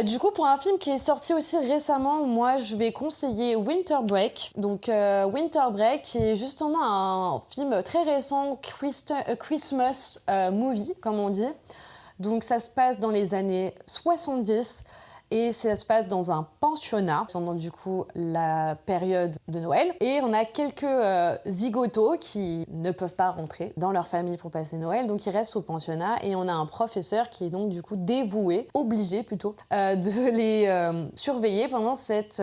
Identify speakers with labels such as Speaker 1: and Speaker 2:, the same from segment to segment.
Speaker 1: Du coup, pour un film qui est sorti aussi récemment, moi, je vais conseiller Winter Break. Donc, Winter Break, qui est justement un film très récent, Christmas movie, comme on dit. Donc, ça se passe dans les années 70 et ça se passe dans un pensionnat pendant du coup la période de Noël. Et on a quelques zigotos qui ne peuvent pas rentrer dans leur famille pour passer Noël, donc ils restent au pensionnat. Et on a un professeur qui est donc du coup dévoué, obligé plutôt, de les surveiller pendant cette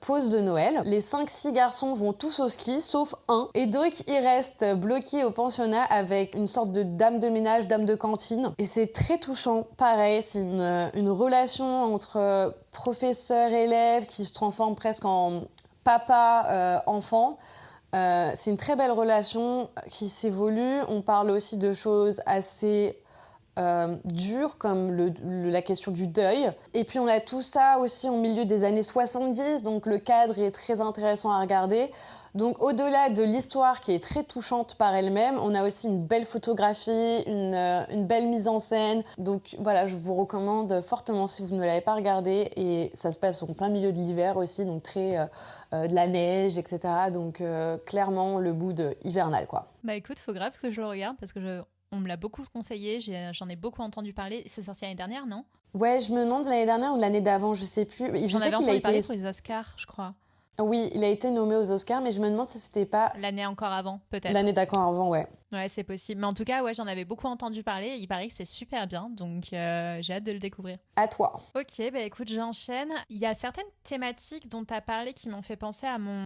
Speaker 1: pause de Noël. Les 5-6 garçons vont tous au ski, sauf un. Et donc ils restent bloqués au pensionnat avec une sorte de dame de ménage, dame de cantine. Et c'est très touchant. Pareil, c'est une relation entre professeur-élève qui se transforme presque en papa-enfant. C'est une très belle relation qui s'évolue. On parle aussi de choses assez dures comme la question du deuil. Et puis on a tout ça aussi au milieu des années 70, donc le cadre est très intéressant à regarder. Donc au-delà de l'histoire qui est très touchante par elle-même, on a aussi une belle photographie, une belle mise en scène. Donc voilà, je vous recommande fortement si vous ne l'avez pas regardé. Et ça se passe en plein milieu de l'hiver aussi, donc très de la neige, etc. Donc clairement le mood hivernal, quoi.
Speaker 2: Bah écoute, faut grave que je le regarde parce que on me l'a beaucoup conseillé, j'en ai beaucoup entendu parler. C'est sorti l'année dernière, non?
Speaker 1: Ouais, je me demande l'année dernière ou l'année d'avant, je sais plus. Je
Speaker 2: J'en
Speaker 1: sais
Speaker 2: avais
Speaker 1: qu'il a
Speaker 2: entendu
Speaker 1: été...
Speaker 2: parler pour les Oscars, je crois.
Speaker 1: Oui, il a été nommé aux Oscars, mais je me demande si c'était pas
Speaker 2: L'année encore avant, peut-être.
Speaker 1: l'année d'accord avant, ouais.
Speaker 2: Ouais, c'est possible. Mais en tout cas, ouais, j'en avais beaucoup entendu parler. Il paraît que c'est super bien, donc j'ai hâte de le découvrir.
Speaker 1: À toi.
Speaker 2: Ok, bah écoute, j'enchaîne. Il y a certaines thématiques dont tu as parlé qui m'ont fait penser à mon